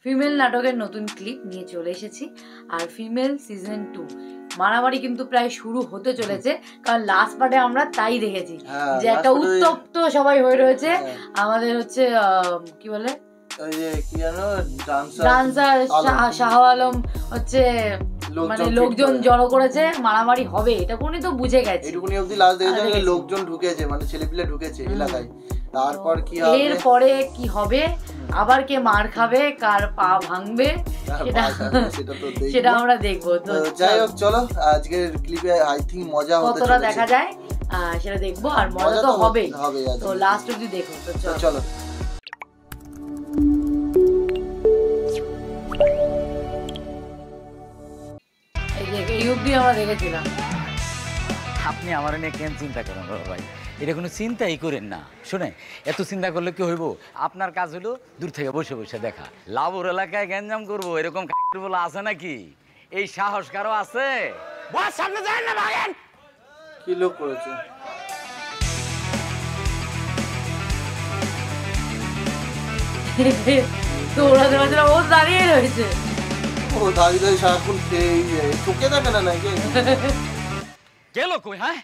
Female নাটকের নতুন clip নিয়ে চলে এসেছি। আর ফিমেল সিজন 2 মারামারি কিন্তু প্রায় শুরু হতে চলেছে, কারণ লাস্ট পার্টে আমরা তাই দেখেছি যে একটা উত্তপ্ত সবাই হয়ে রয়েছে। আমাদের হচ্ছে কি বলে ডান্সার শাহ আলম হচ্ছে মানে লোকজন জড়ো করেছে, মারামারি হবে এটা কোনি তো বুঝে গেছে। এটুকুনি অবধি লাস্ট দেখেছে লোকজন ঢুকেছে, মানে ছেলেপিলে ঢুকেছে এলাকায়। তারপর কি হবে, এরপরে কি হবে, আবার কে মার খাবে, কার পা ভাঙবে সেটা আমরা দেখবো। তো যাই হোক চলো আজকের ক্লিপে আই থিঙ্ক মজা হতে কতটা দেখা যায় সেটা দেখবো, আর মজা তো হবেই। তো লাস্ট অবধি দেখো। তো চলো এই অবধি আমরা দেখেছিলাম। আপনি আমার নিয়ে কেন চিন্তা করেন বাবা ভাই, এটা কোনো চিন্তাই করেন না। শুনে এত চিন্তা করলে কি হইব, আপনার কাজ হলো দূর থেকে বসে বসে দেখা। লাভর এলাকায় গ্যাঞ্জাম করবো এরকম বলে আছে নাকি? এই সাহস কারো আছে? বস সামনে যায় না ভাগেন। কি লোক করেছে দৌড়াতে পারছে না, ও দাঁড়িয়ে রয়েছে। ও দাঁড়িয়ে সারাক্ষণ চোখে দেখে না নাকি? গেল কই? হ্যাঁ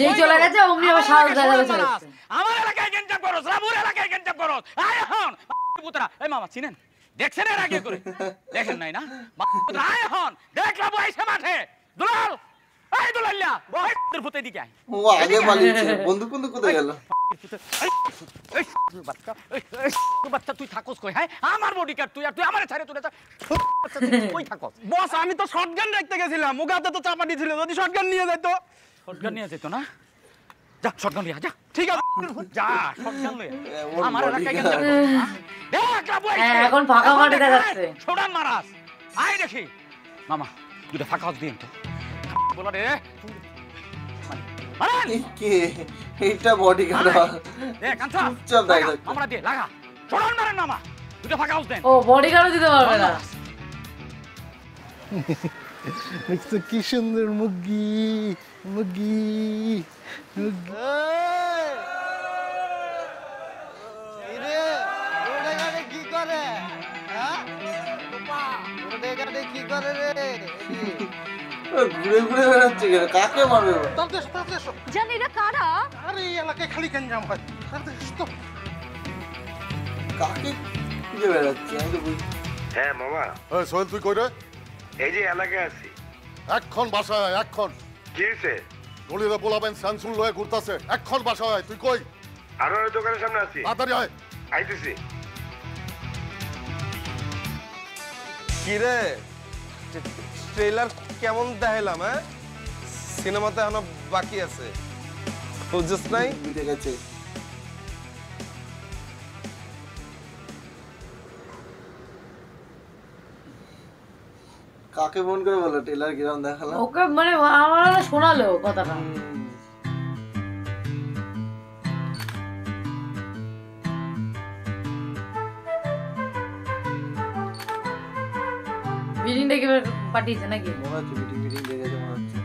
যে চলে গেছে অমনি আবার সাহস দেখাতে চলে গেছে। আমার এলাকায় গ্যাঞ্জাম করছ, লাভর এলাকায় গ্যাঞ্জাম করছ। আয় হন পুত্রা, এই মামা চিনেন? দেখছেন এর আগে করে? দেখেন নাই না? আয় হন দেখলাম আইসা মাঠে। দুলাল, এই দুলাল্লা তোর পুতে দিকে আয়। ও আগে পালিয়েছে, বন্দুক বন্দুক কোথায় গেল? বাচ্চা তুই থাকস কই? হ্যাঁ আমার বডিগার্ড তুই, আর তুই আমারে ছাড়ে তুলে কই থাকস? বস আমি তো শটগান রাখতে গেছিলাম, ওকে হাতে তো চাপা দিয়েছিল, যদি শটগান নিয়ে যেত। শটগান নিয়ে যেত না? যা শটগান নিয়ে যা। ঠিক আছে যা শটগান লয়ে আমার এলাকায় গেল। দেখ লাবু এখন ফাঁকা মাঠে দেখাচ্ছে। ছোড়ান মারাস আয় দেখি। মামা দুটো ফাঁকা হাত দিন তো। বলা রে কে এইটা বডিগার্ড? দেখ আচ্ছা চুপচাপ দাঁড়িয়ে থাক। আমরা দে লাগা ছোড়ান মারেন মামা, দুটো ফাঁকা হাত দেন। ও বডিগার্ডও দিতে পারবে না। দেখছো কি সুন্দর মুগি মুগি মুগি। কি করে কি করে রে? ঘুরে ঘুরে বেড়াচ্ছে কেন? কাকে মারবে? জানি না কারা। আরে এই এলাকায় খালি গ্যাঞ্জাম হয়। কাকে খুঁজে বেড়াচ্ছে আমি তো বুঝি। হ্যাঁ মামা। সোহেল তুই কই রে? এই যে এলাকায় আছি। এক্ষণ বাসায় আয়, এক্ষণ। কি হয়েছে? গলিরে পোলাবেন স্যামসুল লয়ে ঘুরতাছে, এক্ষণ বাসায় আয়। তুই কই? আরো দোকানের সামনে আছি। তাড়াতাড়ি আয়। আইতেছি। কি রে ট্রেলার কেমন দেখাইলাম? হ্যাঁ সিনেমাতে এখনো বাকি আছে, বুঝছিস নাই? মিটে গেছে। কাকে ফোন করে বলো টেলার কিরম দেখালাম? ওকে মানে আমার শোনালো কথাটা। মিটিংটা কি পাঠিয়েছে নাকি? মনে হচ্ছে মিটিং মিটিং দেখেছে মনে হচ্ছে।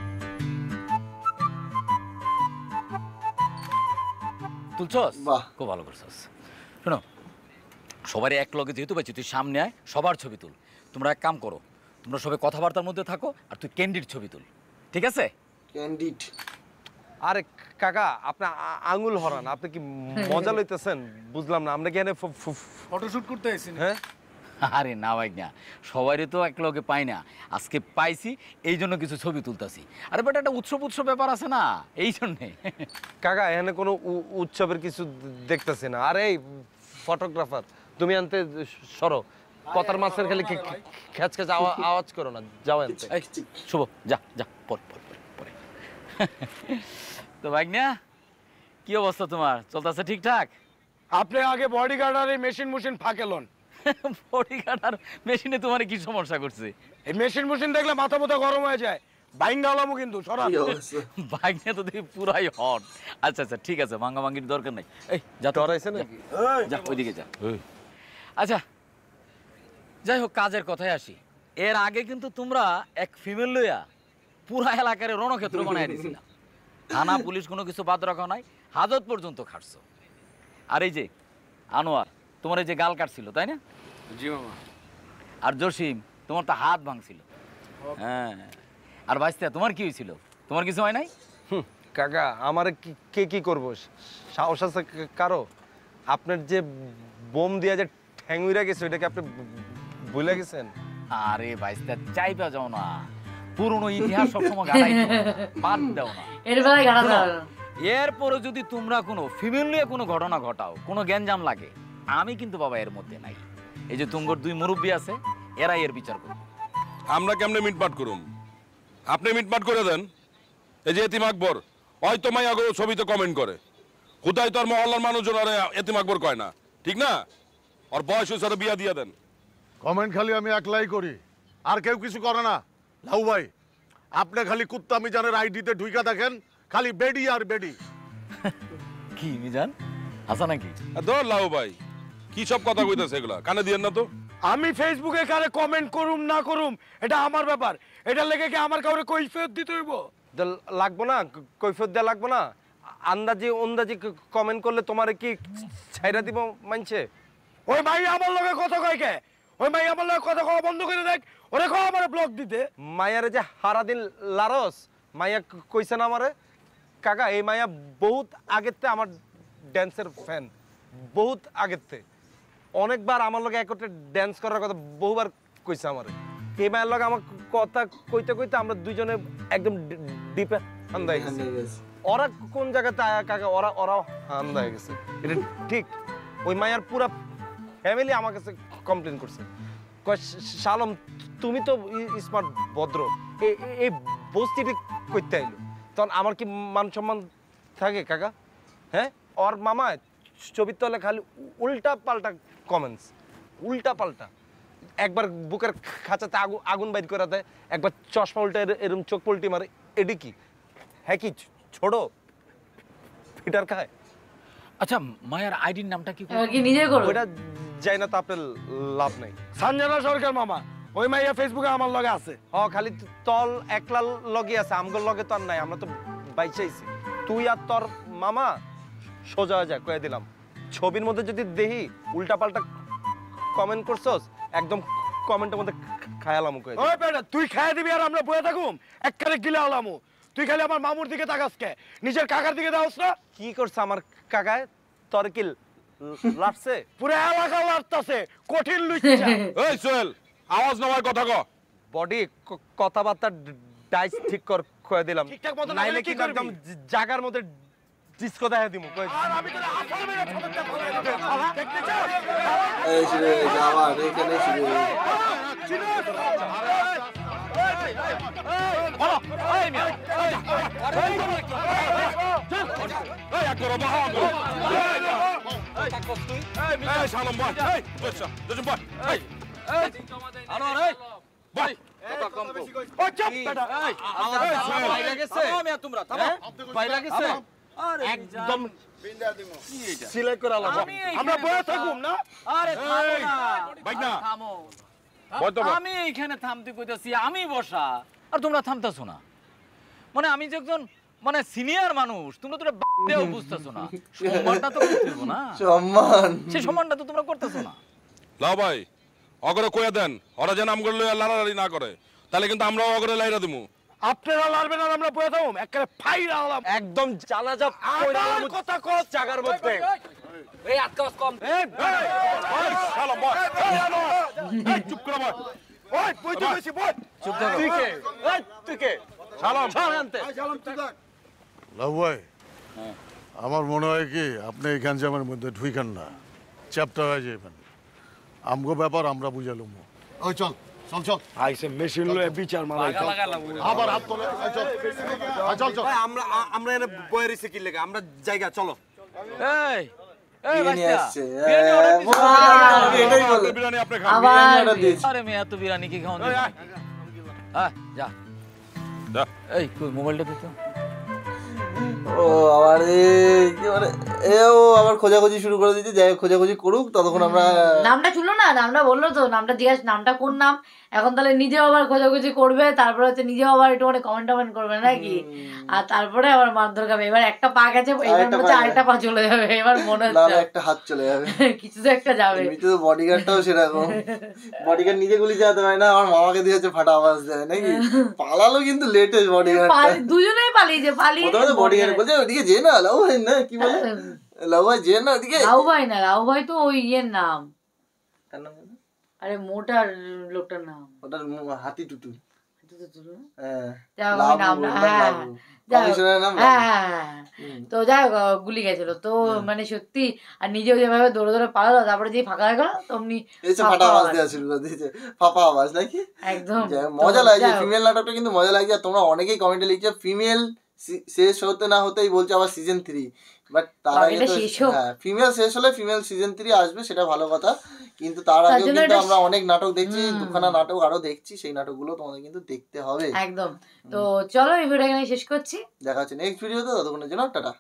তুলছস? বাহ খুব ভালো করছস। শোনো সবারই এক লগে যেহেতু পাচ্ছি, তুই সামনে আয়, সবার ছবি তুল। তোমরা এক কাম করো, তোমরা সবাই কথাবার্তার মধ্যে থাকো, আর তুই ক্যান্ডিড ছবি তুল, ঠিক আছে? ক্যান্ডিড? আরে কাকা আপনি আঙুল হরান, আপনি কি মজা লইতেছেন? বুঝলাম না, আমরা কেন ফটোশুট করতে আইছি? হ্যাঁ আরে না ভাই না, সবারই তো এক লগে পাই না, আজকে পাইছি এই জন্য কিছু ছবি তুলতাছি। আরে বাট একটা উৎসব ব্যাপার আছে না, এই জন্যে। কাকা এখানে কোনো উৎসবের কিছু দেখতেছি না। আরে এই ফটোগ্রাফার তুমি আনতে সরো, কথার মাছের খালি খ্যাচ খ্যাচ আওয়াজ করো না, যাও আনতে। শুভ যা যা পরে তো ভাই না, কি অবস্থা তোমার? চলতেছে ঠিকঠাক? আপনি আগে বডিগার্ড আর এই মেশিন ফাঁকেলন। বডিগার্ড আর মেশিনে তোমার কি সমস্যা করছে? এই মেশিন দেখলে মাথা মাথা গরম হয়ে যায়, ভাঙ্গা হলাম কিন্তু সরা। বাইক নিয়ে তো দেখি পুরাই হট। আচ্ছা আচ্ছা ঠিক আছে, ভাঙ্গা ভাঙ্গির দরকার নাই। এই যা তো ডরাইছে নাকি? যা ওইদিকে যা। আচ্ছা যাই হোক, কাজের কথায় আসি। এর আগে কিন্তু তোমরা এক ফিমেল লইয়া পুরা এলাকার রণক্ষেত্র বানায় দিয়েছিলাম। থানা পুলিশ কোনো কিছু বাদ রাখা নাই, হাজত পর্যন্ত খাটছো। আর এই যে আনোয়ার তোমার এই যে গাল কাটছিল তাই না? জি মামা। আর জসিম তোমার তো হাত ভাঙছিল। হ্যাঁ, আর বাইস্তা তোমার কি হয়েছিল? তোমার কিছু হয় নাই? কাকা আমার কে কি করবো, সাহস আছে কারো? আপনার যে বোম দিয়া যে ঠ্যাং উইরা গেছে ওইটাকে আপনি ভুলে গেছেন? আরে বাইস্তা চাইবা যাও না, পুরনো ইতিহাস সবসময় গাড়াই বাদ দাও না। এর বেলায় গাড়াতে হবে না। এরপরে যদি তোমরা কোনো ফিমেল নিয়ে কোনো ঘটনা ঘটাও, কোনো গ্যাঞ্জাম লাগে, আমি কিন্তু বাবা এর মধ্যে নাই। এই যে তুমগর 2 মুরব্বী আছে, এরাই এর বিচার করবে। আমরা কেমনে মিটমাট করুম? আপনি মিটমাট করে দেন। এই যে এতিম আকবর হয়তো মাই আগো ছবিতে কমেন্ট করে, কোথায় তোর মহল্লার মানুষজন আরে এতিম আকবর কয় না, ঠিক না? আর বয়স হয়েছে বিয়া দিয়ে দেন। কমেন্ট খালি আমি একলাই করি, আর কেউ কিছু করে না। লাউ ভাই, আপনি খালি কুত্তা মিজানের আইডিতে ঢুইকা দেখেন, খালি বেডি আর বেডি। কি মিজান আসা নাকি? দর লাউ ভাই, কি সব কথা কইতাছে এগুলা? কানে দিয়েন না তো। আমি ফেসবুকে কারে কমেন্ট করুম না করুম এটা আমার ব্যাপার, এটা লেগে কি আমার কাউরে কৈফিয়ত দিতে হইব? লাগবো না, কৈফিয়ত দেয়া লাগবো না। আন্দাজি কমেন্ট করলে তোমারে কি ছাইরা দিব মানছে? ওই ভাই আমার লগে কথা কয় কে? ওই ভাই আমার লগে কথা কওয়া বন্ধ করে দেখ, ওরে কও আমারে ব্লক দিতে। মায়ারে যে সারাদিন লারস, মায়া কইছে না আমারে, কাকা এই মায়া বহুত আগেতে আমার ড্যান্সের ফ্যান, বহুত আগেতে অনেকবার আমার লগে একত্রে ড্যান্স করার কথা বহুবার কইছে আমারে। এই মায়ের লগে আমার কথা কইতে কইতে আমরা দুইজনে একদম ডিপে হান্দা হয়ে গেছে। ওরা কোন জায়গাতে আয়া কাকা, ওরাও হান্দা হয়ে গেছে, এটা ঠিক। ওই মায়ার পুরা ফ্যামিলি আমার কাছে কমপ্লেন করছে, কয় শালম তুমি তো স্মার্ট ভদ্র, এই বস্তিটি করতে আইলো, তখন আমার কি মান সম্মান থাকে কাকা? হ্যাঁ, ওর মামা ছবির তলে খালি উল্টা পাল্টা কমেন্টস, উল্টা পাল্টা। একবার বুকের খাঁচাতে আগুন বাইর করে দেয়, একবার চশমা উল্টা এরম চোখ পল্টি মারে। এটি কি হ্যাঁ কি ছোট ফিটার খায়? আচ্ছা, মায়ের আইডির নামটা কি? কি নিজে করো? ওইটা যাই না তো আপনার লাভ নেই। সঞ্জনা সরকার মামা, ওই মাইয়া ফেসবুকে আমার লগে আছে। খালি তল একলা লগে আছে, আমগর লগে তো আর নাই, আমরা তো বাইচাইছি। তুই আর তোর মামা সোজা যা কয়ে দিলাম। ছবির মধ্যে যদি দেখি উল্টা পাল্টা কমেন্ট করছস, একদম কমেন্টের মধ্যে খায়ালামু কয়ে। ওই বেটা তুই খাইয়া দিবি আর আমরা বয়ে থাকুম? একবারে গিলা হলামু। তুই খালি আমার মামুর দিকে তাকাস কে, নিজের কাকার দিকে দাওস না? কি করছ আমার কাকায়? তোর কি লাটছে? পুরো এলাকা লাটতাছে, কঠিন লুইছা। এই সোহেল, আওয়াজ নামার কথা ক। বডি কথাবার্তা ডাইস ঠিক কয়ে দিলাম, ঠিকঠাক মতো না নাইলে হলে কি কিন্তু একদম জায়গার মধ্যে ডিস্কো দেখা দিমু কয়ে। আর আমি তোরে আফাল মেরে ঠোঁটটা ফলাই দেব। দেখতে চাও? এই শুরু হয়ে গেছে আবার, এখানে শুরু হয়ে গেছে। এই আকবর বাহা আকবর। এই শালম ভাই, এই আচ্ছা জসিম ভাই, এই আনোয়ার, এই ভাই কথা কম কও। ও চুপ বেটা। বাইরে গেছে তোমরা, থামো। বাইরে গেছে একদম সিলেক্ট করে আলাম। আমরা বয়ে থাকুম না? আরে থামো না, ভাই না থামো। বল তো। আমি এখানে থামতে কইতাছি, আমি বসা, আর তোমরা থামতাছো না। মানে আমি যে একজন মানে সিনিয়র মানুষ, তোমরা তো দেও বুঝতাছো না। সম্মানটা তো করতে হবে না, সম্মান, সেই সম্মানটা তো তোমরা করতেছো না। লাও ভাই, অগরে কইয়া দেন, ওরা যেন আমগুলো লাড়ালাড়ি না করে, তাহলে কিন্তু আমরাও অগরে লাইরা দিমু। আপনারা লাড়বেন আর আমরা বয়ে থাকুম? একবারে ফাইরা হলাম। একদম জানাজা কইরা আমার আলাম কথা কস জায়গার মধ্যে। এই আটকাস কম। এই শালম ভাই, এই চুপ করে ভাই। ওই বইতে বসি বই। চুপ থাকো। তুই কে? এই তুই কে? শালম আনতে লাউ ভাই, আমার মনে হয় কি আপনি এই গ্যাঞ্জামের মধ্যে ঢুইকেন না, চ্যাপ্টার হয়ে যাবেন। আমগো ব্যাপার আমরা বুঝালুম। ওই চল চল চল, আইসে মেশিন লয়ে বিচার মারাই। আবার হাত তোলে। এই চল, এই চল চল। ভাই আমরা এনে বয়ে রইছি কি লাগা? আমরা জায়গা চলো। এই এই বিরিয়ানি বাচ্চা, আসছে। বিরিয়ানি order দিছো? এটাই বলে। বিরিয়ানি আপনি খান। আবার order দিয়েছি। আরে মেয়ে এত বিরিয়ানি কি খাওয়ান দিবি? যা যা। এই কই মোবাইলটা দে তো। ও আবার কি মানে ও আবার খোঁজাখুঁজি শুরু করে দিয়েছে, যাই হোক, খোঁজাখুঁজি করুক, ততক্ষণ আমরা নামটা শুনলো না, নামটা বললো তো, নামটা জিজ্ঞাসা, নামটা কোন নাম, এখন তাহলে নিজেও আবার খোঁজাখুঁজি করবে, তারপরে হচ্ছে নিজেও আবার একটু মানে কমেন্ট টমেন্ট করবে নাকি, আর তারপরে আবার মারধর খাবে। এবার একটা পা গেছে, এবার মনে হচ্ছে আরেকটা পা চলে যাবে, এবার মনে না হচ্ছে একটা হাত চলে যাবে, কিছু তো একটা যাবে। এমনিতে তো বডিগার্ডটাও সেরকম, বডিগার্ড নিজে গুলি চালাতে পারে না, আমার মামাকে দিয়েছে ফাটা আওয়াজ দেয় নাকি, পালালো কিন্তু লেটেস্ট বডিগার্ডটা, দুজনেই পালিয়েছে, পালিয়ে প্রথমে তো বডিগার্ড বলছে ওদিকে যে না লাউ ভাই না কি বলে লাউ ভাই যে না ওদিকে, রাউ ভাই না, রাউ ভাই তো ওই ইয়ের নাম, তার নাম কি? আরে মোটার লোকটার নাম, ওটার হাতি টুটু, হ্যাঁ হ্যাঁ লাবু, কমিশনারের নাম লাবু। তো যাই হোক, গুলি গেছিল তো মানে সত্যি, আর নিজেও যেভাবে দৌড়ে দৌড়ে পালালো, তারপরে যে ফাঁকা হয়ে গেল তমনি এসে ফাটা আওয়াজ দেওয়া শুরু করে দিয়েছে, ফাঁপা আওয়াজ নাকি, একদম মজা লাগছে। ফিমেল নাটকটা কিন্তু মজা লাগছে, আর তোমরা অনেকেই কমেন্টে লিখছো ফিমেল শেষ হতে না হতেই বলছে আবার সিজন 3, বাট তার আগে তো হ্যাঁ ফিমেল শেষ হলে ফিমেল সিজন 3 আসবে, সেটা ভালো কথা, কিন্তু তার আগে কিন্তু আমরা অনেক নাটক দেখছি, দুখানা নাটক আরো দেখছি, সেই নাটকগুলো তোমাদের কিন্তু দেখতে হবে একদম। তো চলো এই ভিডিওটা এখানে শেষ করছি, দেখা হচ্ছে নেক্সট ভিডিওতে, ততক্ষণের জন্য টাটা।